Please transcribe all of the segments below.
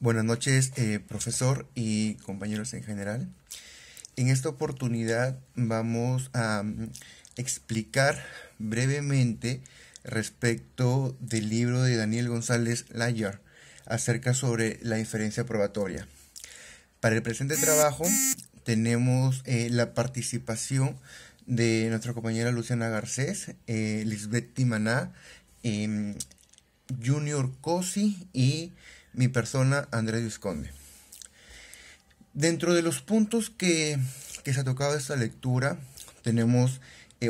Buenas noches, profesor y compañeros en general. En esta oportunidad vamos a explicar brevemente respecto del libro de Daniel González Layar acerca sobre la inferencia probatoria. Para el presente trabajo tenemos la participación de nuestra compañera Luciana Garcés, Lisbeth Timaná, Junior Cosi y mi persona Andrés Visconde. Dentro de los puntos que se ha tocado de esta lectura, tenemos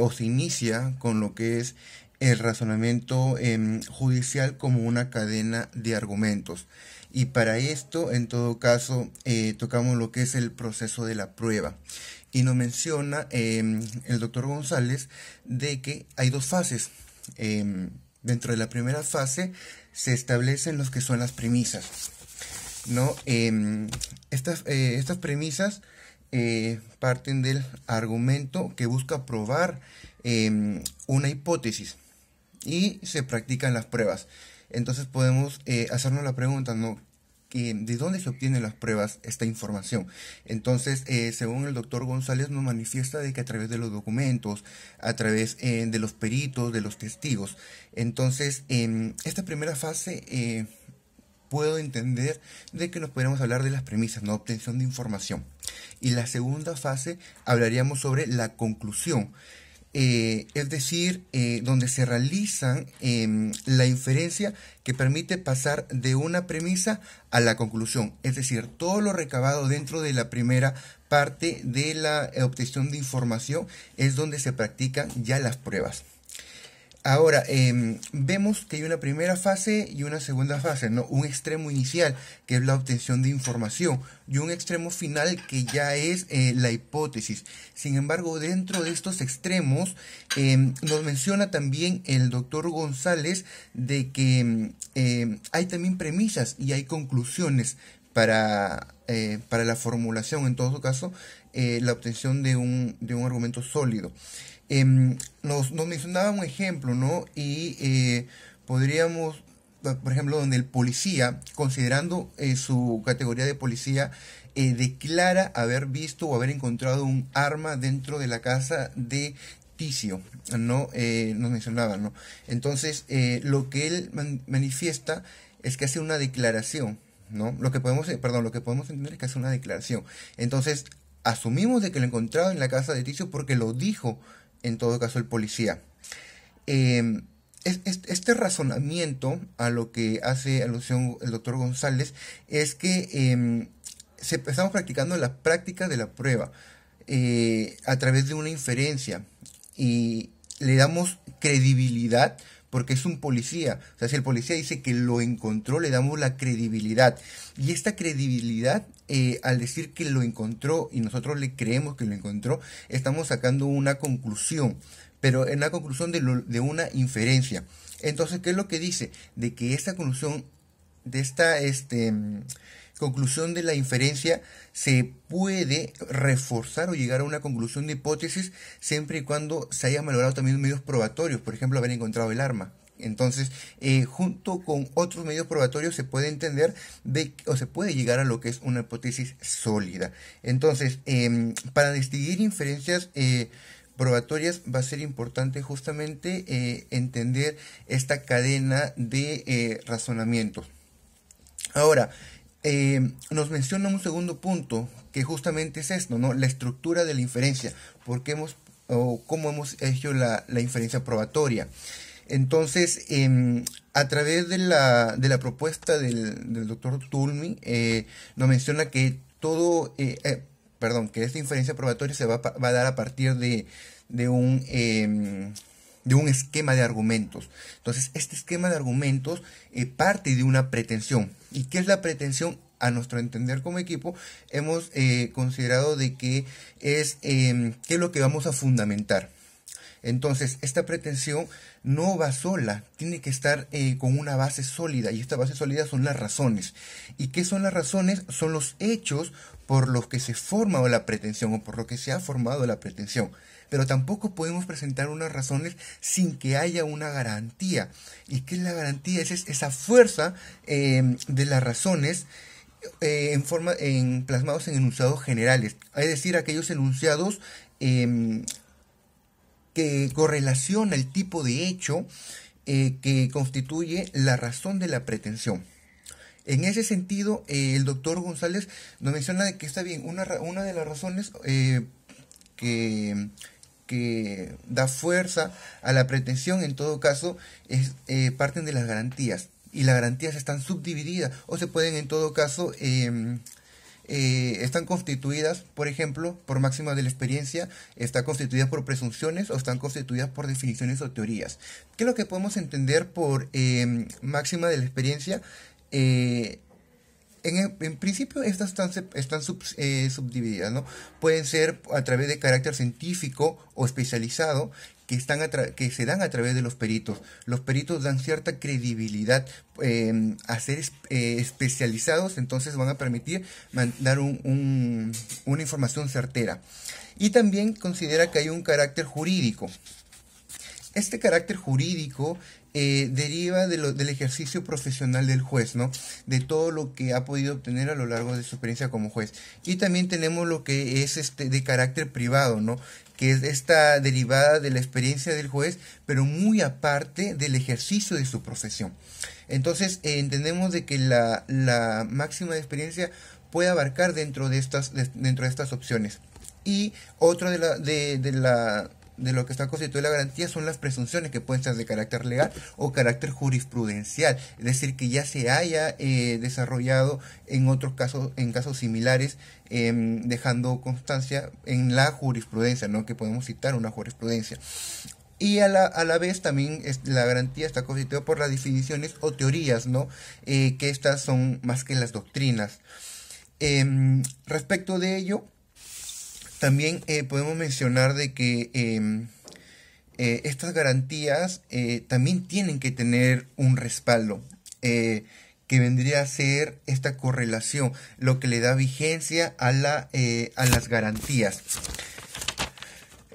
o se inicia con lo que es el razonamiento judicial como una cadena de argumentos. Y para esto, en todo caso, tocamos lo que es el proceso de la prueba. Y nos menciona el doctor González de que hay dos fases. Dentro de la primera fase se establecen los que son las premisas, ¿no? Estas premisas parten del argumento que busca probar una hipótesis y se practican las pruebas. Entonces podemos hacernos la pregunta, ¿no? ¿De dónde se obtienen las pruebas, esta información? Entonces, según el doctor González, nos manifiesta de que a través de los documentos, a través de los peritos, de los testigos. Entonces, en esta primera fase puedo entender de que nos podríamos hablar de las premisas, ¿no? Obtención de información. Y la segunda fase hablaríamos sobre la conclusión. Es decir, donde se realizan la inferencia que permite pasar de una premisa a la conclusión. Es decir, todo lo recabado dentro de la primera parte de la obtención de información es donde se practican ya las pruebas. Ahora, vemos que hay una primera fase y una segunda fase, ¿no? Un extremo inicial, que es la obtención de información, y un extremo final, que ya es la hipótesis. Sin embargo, dentro de estos extremos, nos menciona también el doctor González de que hay también premisas y hay conclusiones para la formulación, en todo caso, la obtención de un argumento sólido. Nos mencionaba un ejemplo, ¿no? Y podríamos, por ejemplo, donde el policía, considerando su categoría de policía, declara haber visto o haber encontrado un arma dentro de la casa de Ticio, ¿no? Nos mencionaba, ¿no? Entonces, lo que él manifiesta es que hace una declaración, ¿no? Lo que podemos entender es que hace una declaración. Entonces, asumimos de que lo encontrado en la casa de Ticio porque lo dijo, en todo caso, el policía. Este razonamiento a lo que hace alusión el doctor González es que estamos practicando la práctica de la prueba a través de una inferencia y le damos credibilidad porque es un policía. O sea, si el policía dice que lo encontró, le damos la credibilidad. Y esta credibilidad, al decir que lo encontró y nosotros le creemos que lo encontró, estamos sacando una conclusión, pero en la conclusión de una inferencia. Entonces, ¿qué es lo que dice? De que esta conclusión, de esta conclusión de la inferencia, se puede reforzar o llegar a una conclusión de hipótesis siempre y cuando se hayan valorado también medios probatorios, por ejemplo, haber encontrado el arma. Entonces, junto con otros medios probatorios se puede entender o se puede llegar a lo que es una hipótesis sólida. Entonces, para distinguir inferencias probatorias va a ser importante justamente entender esta cadena de razonamientos. Ahora, nos menciona un segundo punto que justamente es esto, ¿no? La estructura de la inferencia, cómo hemos hecho la inferencia probatoria. Entonces, a través de la propuesta del doctor Tulmi, nos menciona que que esta inferencia probatoria se va a dar a partir de un esquema de argumentos. Entonces, este esquema de argumentos parte de una pretensión. ¿Y qué es la pretensión? A nuestro entender como equipo, hemos considerado de que es qué es lo que vamos a fundamentar. Entonces, esta pretensión no va sola, tiene que estar con una base sólida, y esta base sólida son las razones. ¿Y qué son las razones? Son los hechos por los que se forma la pretensión o por lo que se ha formado la pretensión. Pero tampoco podemos presentar unas razones sin que haya una garantía. ¿Y qué es la garantía? Es esa fuerza de las razones plasmados en enunciados generales, es decir, aquellos enunciados que correlaciona el tipo de hecho que constituye la razón de la pretensión. En ese sentido, el doctor González nos menciona de que está bien, una de las razones que, que da fuerza a la pretensión, en todo caso, parten de las garantías. Y las garantías están subdivididas o se pueden, en todo caso, están constituidas, por ejemplo, por máxima de la experiencia, están constituidas por presunciones o están constituidas por definiciones o teorías. ¿Qué es lo que podemos entender por máxima de la experiencia? En principio estas están subdivididas, ¿no? Pueden ser a través de carácter científico o especializado que se dan a través de los peritos. Los peritos dan cierta credibilidad a ser especializados, entonces van a permitir dar una información certera. Y también considera que hay un carácter jurídico. Este carácter jurídico deriva del ejercicio profesional del juez, ¿no? De todo lo que ha podido obtener a lo largo de su experiencia como juez. Y también tenemos lo que es de carácter privado, ¿no? Que es esta derivada de la experiencia del juez, pero muy aparte del ejercicio de su profesión. Entonces, entendemos de que la máxima de experiencia puede abarcar dentro de estas opciones. Y otro de lo que está constituida la garantía son las presunciones, que pueden ser de carácter legal o carácter jurisprudencial, es decir, que ya se haya desarrollado en otros casos, en casos similares, dejando constancia en la jurisprudencia, ¿no? Que podemos citar una jurisprudencia. Y a la vez también la garantía está constituida por las definiciones o teorías, ¿no? Que estas son más que las doctrinas. Respecto de ello, también podemos mencionar de que estas garantías también tienen que tener un respaldo, que vendría a ser esta correlación, lo que le da vigencia a las garantías.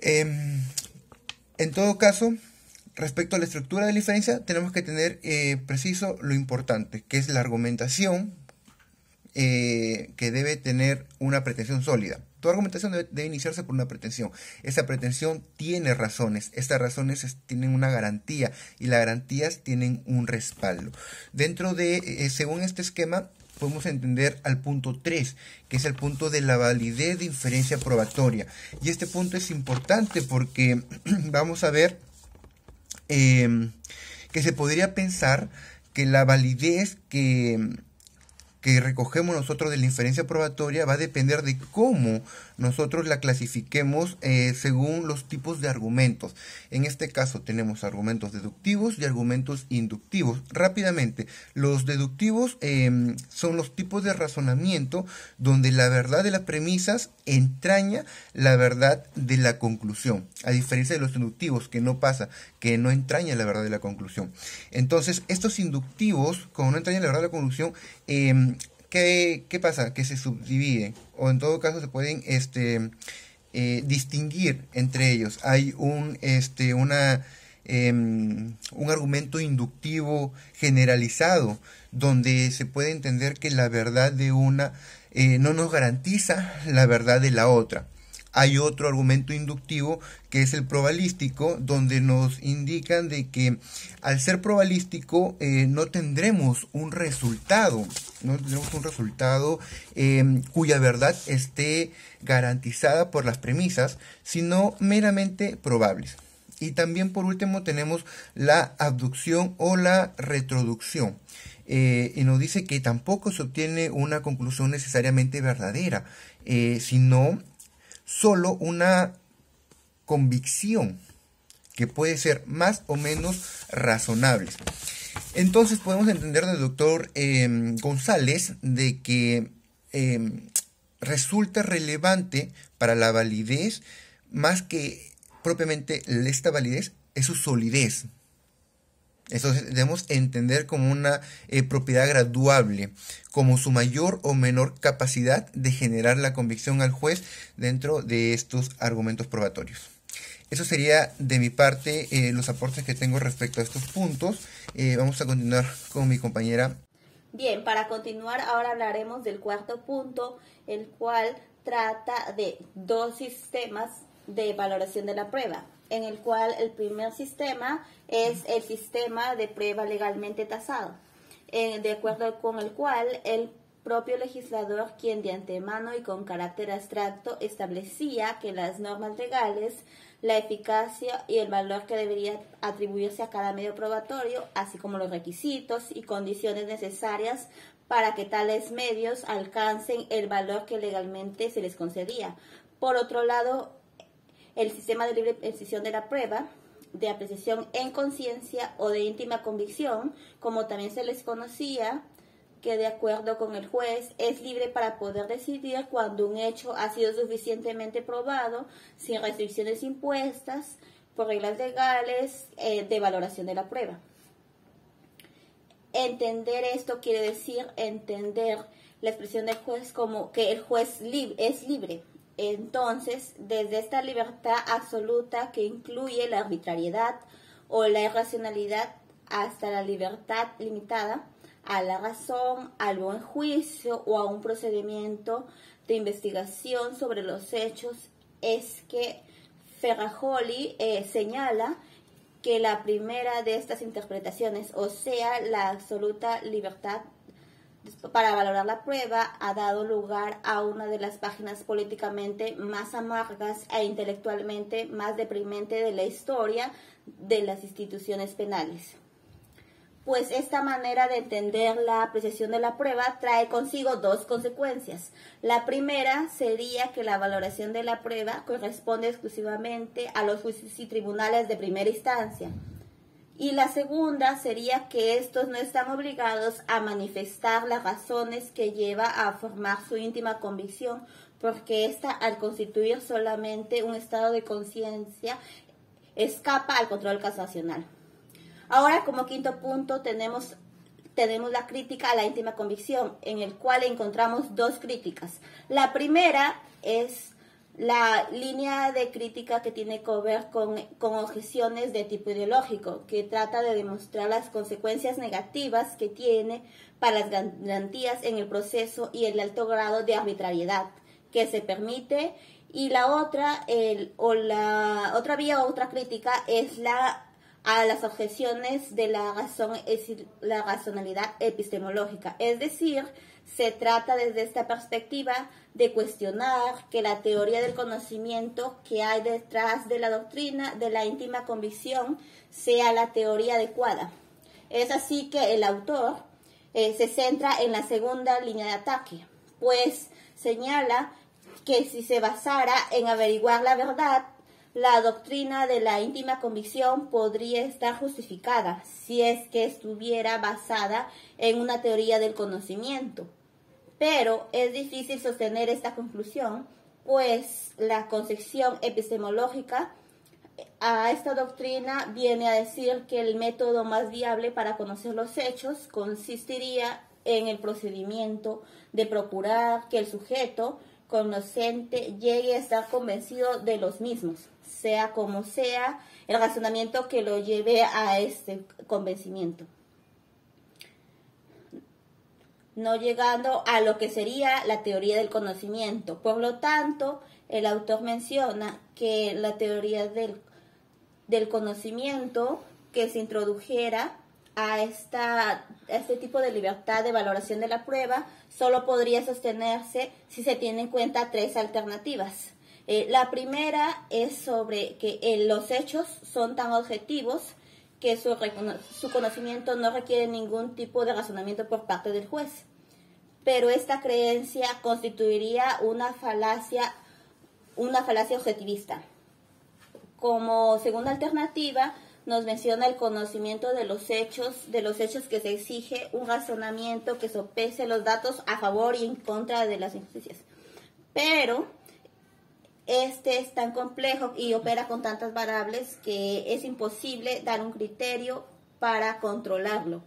En todo caso, respecto a la estructura de la diferencia, tenemos que tener preciso lo importante, que es la argumentación, que debe tener una pretensión sólida. Toda argumentación debe iniciarse por una pretensión. Esa pretensión tiene razones. Estas razones tienen una garantía y las garantías tienen un respaldo. Dentro de, según este esquema, podemos entender al punto 3, que es el punto de la validez de inferencia probatoria. Y este punto es importante porque vamos a ver que se podría pensar que la validez que recogemos nosotros de la inferencia probatoria va a depender de cómo nosotros la clasifiquemos según los tipos de argumentos. En este caso tenemos argumentos deductivos y argumentos inductivos. Rápidamente, los deductivos son los tipos de razonamiento donde la verdad de las premisas entraña la verdad de la conclusión, a diferencia de los inductivos, que no pasa, que no entraña la verdad de la conclusión. Entonces, estos inductivos, como no entrañan la verdad de la conclusión, ¿qué pasa? Que se subdividen, o en todo caso se pueden distinguir entre ellos. Hay un argumento inductivo generalizado, donde se puede entender que la verdad de una no nos garantiza la verdad de la otra. Hay otro argumento inductivo que es el probabilístico, donde nos indican de que al ser probabilístico no tendremos un resultado, cuya verdad esté garantizada por las premisas, sino meramente probables. Y también por último tenemos la abducción o la retroducción. Y nos dice que tampoco se obtiene una conclusión necesariamente verdadera, sino solo una convicción que puede ser más o menos razonable. Entonces podemos entender del doctor González de que resulta relevante para la validez, más que propiamente esta validez, es su solidez. Eso debemos entender como una propiedad graduable, como su mayor o menor capacidad de generar la convicción al juez dentro de estos argumentos probatorios. Eso sería de mi parte los aportes que tengo respecto a estos puntos. Vamos a continuar con mi compañera. Bien, para continuar, ahora hablaremos del cuarto punto, el cual trata de dos sistemas de valoración de la prueba, en el cual el primer sistema es el sistema de prueba legalmente tasado, de acuerdo con el cual el propio legislador, quien de antemano y con carácter abstracto establecía que las normas legales, la eficacia y el valor que debería atribuirse a cada medio probatorio, así como los requisitos y condiciones necesarias para que tales medios alcancen el valor que legalmente se les concedía. Por otro lado, el sistema de libre decisión de la prueba, de apreciación en conciencia o de íntima convicción, como también se les conocía, que de acuerdo con el juez es libre para poder decidir cuando un hecho ha sido suficientemente probado, sin restricciones impuestas por reglas legales de valoración de la prueba. Entender esto quiere decir entender la expresión del juez como que el juez es libre. Entonces, desde esta libertad absoluta que incluye la arbitrariedad o la irracionalidad hasta la libertad limitada a la razón, al buen juicio o a un procedimiento de investigación sobre los hechos, es que Ferrajoli señala que la primera de estas interpretaciones, o sea, la absoluta libertad para valorar la prueba, ha dado lugar a una de las páginas políticamente más amargas e intelectualmente más deprimente de la historia de las instituciones penales. Pues esta manera de entender la apreciación de la prueba trae consigo dos consecuencias. La primera sería que la valoración de la prueba corresponde exclusivamente a los jueces y tribunales de primera instancia. Y la segunda sería que estos no están obligados a manifestar las razones que lleva a formar su íntima convicción, porque ésta, al constituir solamente un estado de conciencia, escapa al control casacional. Ahora, como quinto punto, tenemos la crítica a la íntima convicción, en el cual encontramos dos críticas. La primera es la línea de crítica que tiene que ver con objeciones de tipo ideológico, que trata de demostrar las consecuencias negativas que tiene para las garantías en el proceso y el alto grado de arbitrariedad que se permite. Y la otra, otra vía o otra crítica es a las objeciones de la razón, es decir, la razonalidad epistemológica. Es decir, se trata desde esta perspectiva de cuestionar que la teoría del conocimiento que hay detrás de la doctrina de la íntima convicción sea la teoría adecuada. Es así que el autor se centra en la segunda línea de ataque, pues señala que si se basara en averiguar la verdad, la doctrina de la íntima convicción podría estar justificada si es que estuviera basada en una teoría del conocimiento. Pero es difícil sostener esta conclusión, pues la concepción epistemológica a esta doctrina viene a decir que el método más viable para conocer los hechos consistiría en el procedimiento de procurar que el sujeto conocente llegue a estar convencido de los mismos, sea como sea el razonamiento que lo lleve a este convencimiento, no llegando a lo que sería la teoría del conocimiento. Por lo tanto, el autor menciona que la teoría del conocimiento que se introdujera a este tipo de libertad de valoración de la prueba solo podría sostenerse si se tienen en cuenta tres alternativas. La primera es sobre que los hechos son tan objetivos que su conocimiento no requiere ningún tipo de razonamiento por parte del juez. Pero esta creencia constituiría una falacia objetivista. Como segunda alternativa, nos menciona el conocimiento de los hechos que se exige un razonamiento que sopese los datos a favor y en contra de las injusticias. Pero este es tan complejo y opera con tantas variables que es imposible dar un criterio para controlarlo.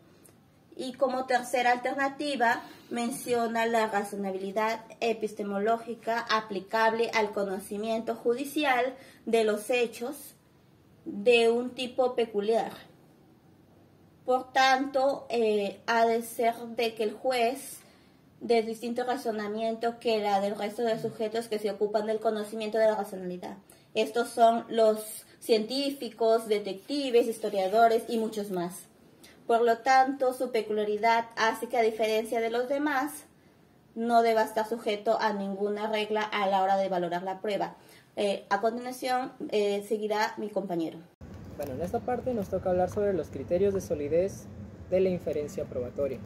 Y como tercera alternativa, menciona la razonabilidad epistemológica aplicable al conocimiento judicial de los hechos de un tipo peculiar. Por tanto, ha de ser de que el juez de distinto razonamiento que la del resto de sujetos que se ocupan del conocimiento de la racionalidad. Estos son los científicos, detectives, historiadores y muchos más. Por lo tanto, su peculiaridad hace que, a diferencia de los demás, no deba estar sujeto a ninguna regla a la hora de valorar la prueba. A continuación, seguirá mi compañero. Bueno, en esta parte nos toca hablar sobre los criterios de solidez de la inferencia probatoria.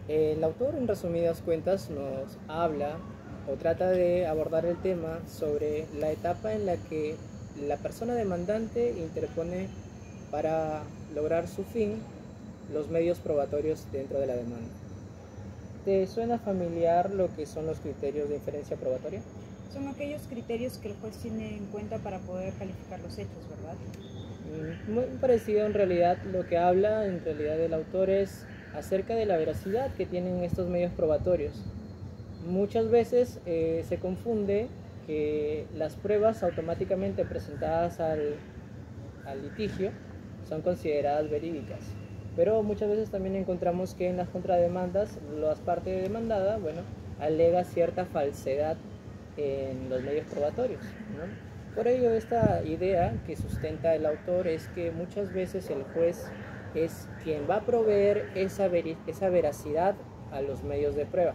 El autor, en resumidas cuentas, nos habla o trata de abordar el tema sobre la etapa en la que la persona demandante interpone para lograr su fin los medios probatorios dentro de la demanda. ¿Te suena familiar lo que son los criterios de inferencia probatoria? Son aquellos criterios que el juez tiene en cuenta para poder calificar los hechos, ¿verdad? Muy parecido en realidad. Lo que habla en realidad el autor es acerca de la veracidad que tienen estos medios probatorios. Muchas veces se confunde que las pruebas automáticamente presentadas al litigio son consideradas verídicas, pero muchas veces también encontramos que en las contrademandas la parte demandada, alega cierta falsedad en los medios probatorios, ¿no? Por ello, esta idea que sustenta el autor es que muchas veces el juez es quien va a proveer esa veracidad a los medios de prueba.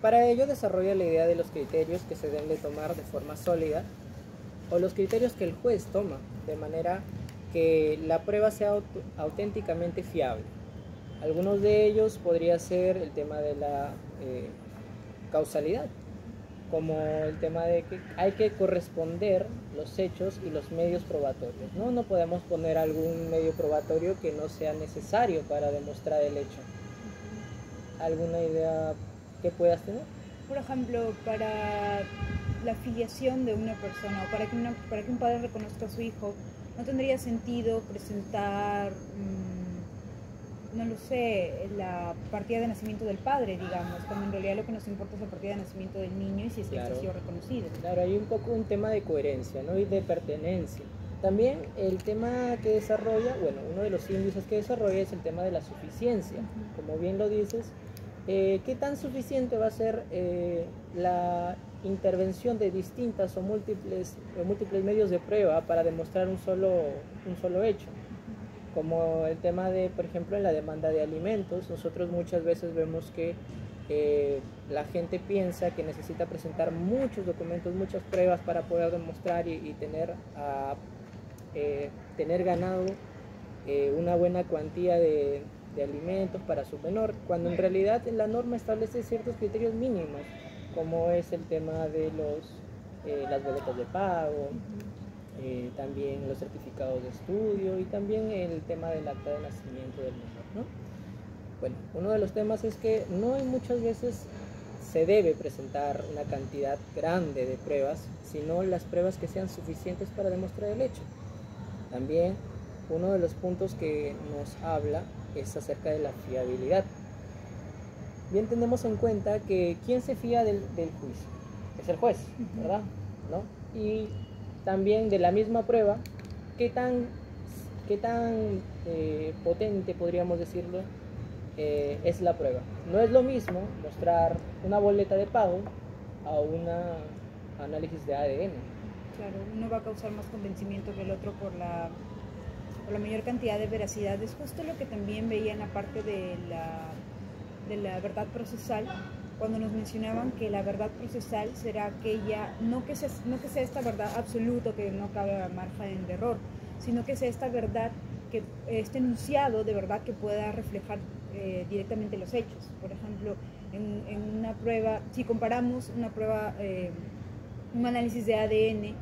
Para ello desarrolla la idea de los criterios que se deben de tomar de forma sólida, o los criterios que el juez toma, de manera que la prueba sea auténticamente fiable. Algunos de ellos podría ser el tema de la causalidad, como el tema de que hay que corresponder los hechos y los medios probatorios, ¿no? No podemos poner algún medio probatorio que no sea necesario para demostrar el hecho. ¿Alguna idea que puedas tener? Por ejemplo, para la filiación de una persona, o para que un padre reconozca a su hijo, no tendría sentido presentar, no lo sé, la partida de nacimiento del padre, digamos, cuando en realidad lo que nos importa es la partida de nacimiento del niño y si es que ha sido reconocido. Claro, hay un poco un tema de coherencia, ¿no? Y de pertenencia. También el tema que desarrolla, uno de los índices que desarrolla es el tema de la suficiencia. Como bien lo dices, ¿qué tan suficiente va a ser la intervención de distintas o múltiples medios de prueba para demostrar un solo hecho? Como el tema de, por ejemplo, en la demanda de alimentos, nosotros muchas veces vemos que la gente piensa que necesita presentar muchos documentos, muchas pruebas para poder demostrar y tener ganado una buena cuantía de alimentos para su menor, cuando en realidad la norma establece ciertos criterios mínimos, como es el tema de las boletas de pago, también los certificados de estudio y también el tema del acta de nacimiento del menor, ¿no? Bueno, uno de los temas es que no hay muchas veces se debe presentar una cantidad grande de pruebas, sino las pruebas que sean suficientes para demostrar el hecho. También uno de los puntos que nos habla es acerca de la fiabilidad. Bien, tenemos en cuenta que ¿quién se fía del juicio? Es el juez, ¿verdad? ¿No? Y también de la misma prueba, ¿qué tan potente, podríamos decirlo, es la prueba? No es lo mismo mostrar una boleta de pago a un análisis de ADN. Claro, uno va a causar más convencimiento que el otro por la mayor cantidad de veracidad. Es justo lo que también veía en la parte de la verdad procesal, cuando nos mencionaban que la verdad procesal será aquella, no que sea esta verdad absoluta, que no cabe margen de error, sino que sea esta verdad, que este enunciado de verdad que pueda reflejar directamente los hechos. Por ejemplo, en una prueba, si comparamos una prueba, un análisis de ADN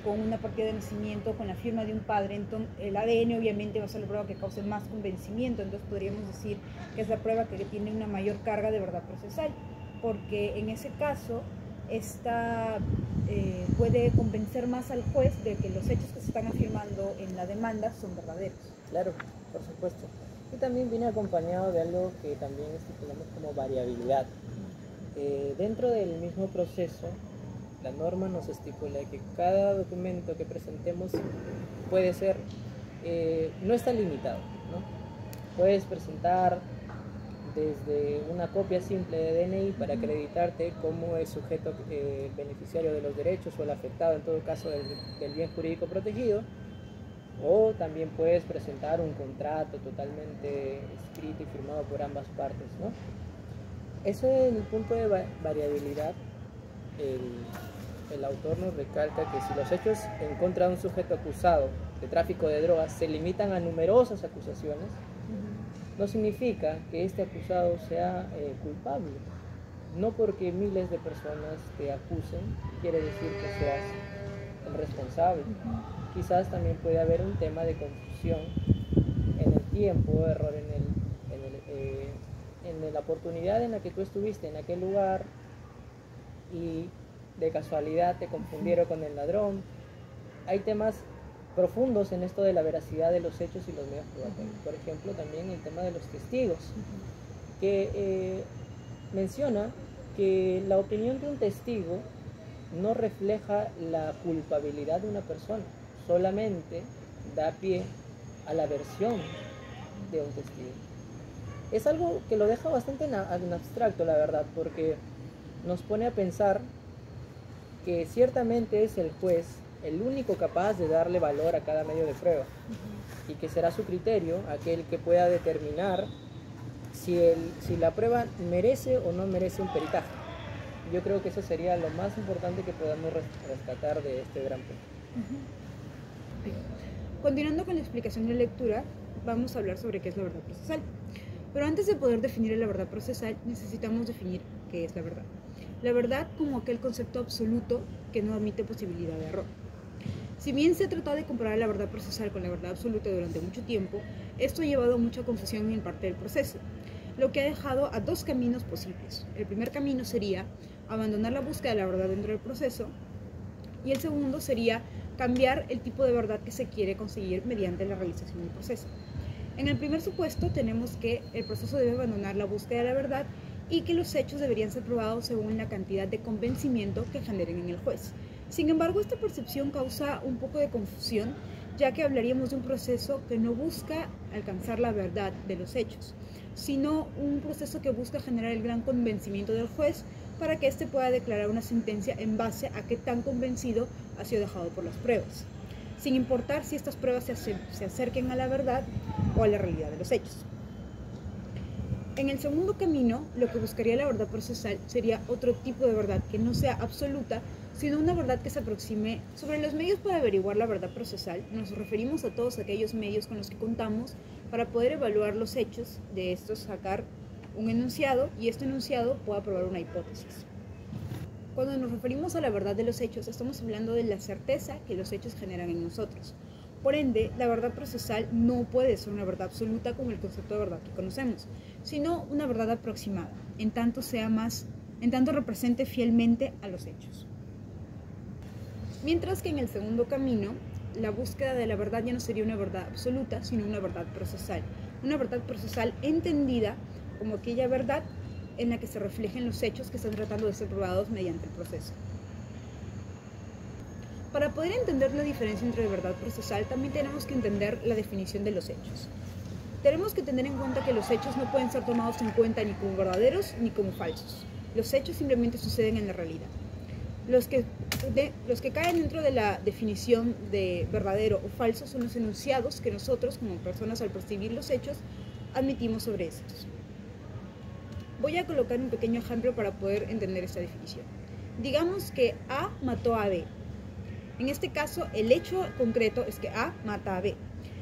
con una partida de nacimiento, con la firma de un padre, entonces el ADN obviamente va a ser la prueba que cause más convencimiento, entonces podríamos decir que es la prueba que tiene una mayor carga de verdad procesal, porque en ese caso esta puede convencer más al juez de que los hechos que se están afirmando en la demanda son verdaderos. Claro, por supuesto. Y también viene acompañado de algo que también estipulamos como variabilidad. Dentro del mismo proceso, la norma nos estipula que cada documento que presentemos puede ser no está limitado, ¿no? Puedes presentar desde una copia simple de DNI para acreditarte como el sujeto beneficiario de los derechos o el afectado en todo caso del bien jurídico protegido, o también puedes presentar un contrato totalmente escrito y firmado por ambas partes, ¿no? Ese es el punto de variabilidad. El autor nos recalca que si los hechos en contra de un sujeto acusado de tráfico de drogas se limitan a numerosas acusaciones, no significa que este acusado sea culpable. No porque miles de personas te acusen quiere decir que seas el responsable. Quizás también puede haber un tema de confusión en el tiempo, error en la oportunidad en la que tú estuviste en aquel lugar y de casualidad te confundieron con el ladrón. Hay temas profundos en esto de la veracidad de los hechos y los medios probatorios. Por ejemplo, también el tema de los testigos, que menciona que la opinión de un testigo no refleja la culpabilidad de una persona, solamente da pie a la versión de un testigo. Es algo que lo deja bastante en abstracto, la verdad, porque nos pone a pensar que ciertamente es el juez el único capaz de darle valor a cada medio de prueba y que será su criterio aquel que pueda determinar si la prueba merece o no merece un peritaje. Yo creo que eso sería lo más importante que podamos rescatar de este gran punto. Continuando con la explicación de la lectura, vamos a hablar sobre qué es la verdad procesal. Pero antes de poder definir la verdad procesal, necesitamos definir qué es la verdad. La verdad como aquel concepto absoluto que no admite posibilidad de error. Si bien se ha tratado de comparar la verdad procesal con la verdad absoluta durante mucho tiempo, esto ha llevado a mucha confusión en parte del proceso, lo que ha dejado a dos caminos posibles. El primer camino sería abandonar la búsqueda de la verdad dentro del proceso, y el segundo sería cambiar el tipo de verdad que se quiere conseguir mediante la realización del proceso. En el primer supuesto tenemos que el proceso debe abandonar la búsqueda de la verdad y que los hechos deberían ser probados según la cantidad de convencimiento que generen en el juez. Sin embargo, esta percepción causa un poco de confusión, ya que hablaríamos de un proceso que no busca alcanzar la verdad de los hechos, sino un proceso que busca generar el gran convencimiento del juez para que éste pueda declarar una sentencia en base a qué tan convencido ha sido dejado por las pruebas, sin importar si estas pruebas se acerquen a la verdad o a la realidad de los hechos. En el segundo camino, lo que buscaría la verdad procesal sería otro tipo de verdad que no sea absoluta, sino una verdad que se aproxime. Sobre los medios para averiguar la verdad procesal, nos referimos a todos aquellos medios con los que contamos para poder evaluar los hechos, de estos sacar un enunciado y este enunciado pueda probar una hipótesis. Cuando nos referimos a la verdad de los hechos, estamos hablando de la certeza que los hechos generan en nosotros. Por ende, la verdad procesal no puede ser una verdad absoluta como el concepto de verdad que conocemos, sino una verdad aproximada, en tanto represente fielmente a los hechos. Mientras que en el segundo camino, la búsqueda de la verdad ya no sería una verdad absoluta, sino una verdad procesal. Una verdad procesal entendida como aquella verdad en la que se reflejen los hechos que están tratando de ser probados mediante el proceso. Para poder entender la diferencia entre verdad procesal, también tenemos que entender la definición de los hechos. Tenemos que tener en cuenta que los hechos no pueden ser tomados en cuenta ni como verdaderos ni como falsos. Los hechos simplemente suceden en la realidad. Los que caen dentro de la definición de verdadero o falso son los enunciados que nosotros, como personas, al percibir los hechos, admitimos sobre estos. Voy a colocar un pequeño ejemplo para poder entender esta definición. Digamos que A mató a B. En este caso, el hecho concreto es que A mata a B.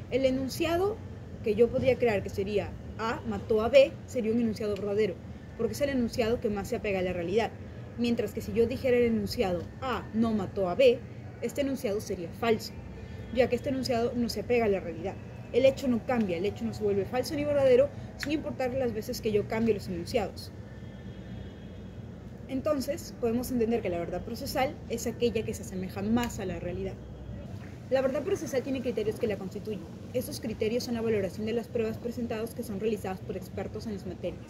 El enunciado que yo podría crear, que sería A mató a B, sería un enunciado verdadero, porque es el enunciado que más se apega a la realidad. Mientras que si yo dijera el enunciado A no mató a B, este enunciado sería falso, ya que este enunciado no se apega a la realidad. El hecho no cambia, el hecho no se vuelve falso ni verdadero, sin importar las veces que yo cambie los enunciados. Entonces, podemos entender que la verdad procesal es aquella que se asemeja más a la realidad. La verdad procesal tiene criterios que la constituyen. Estos criterios son la valoración de las pruebas presentadas que son realizadas por expertos en las materias.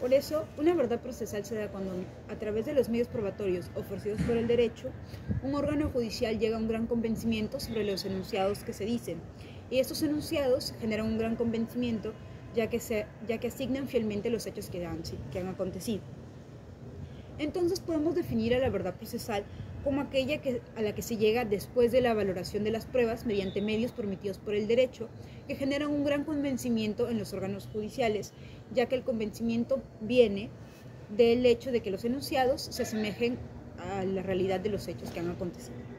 Por eso, una verdad procesal se da cuando, a través de los medios probatorios ofrecidos por el derecho, un órgano judicial llega a un gran convencimiento sobre los enunciados que se dicen. Y estos enunciados generan un gran convencimiento, ya que asignan fielmente los hechos que han acontecido. Entonces podemos definir a la verdad procesal como aquella a la que se llega después de la valoración de las pruebas mediante medios permitidos por el derecho, que generan un gran convencimiento en los órganos judiciales, ya que el convencimiento viene del hecho de que los enunciados se asemejen a la realidad de los hechos que han acontecido.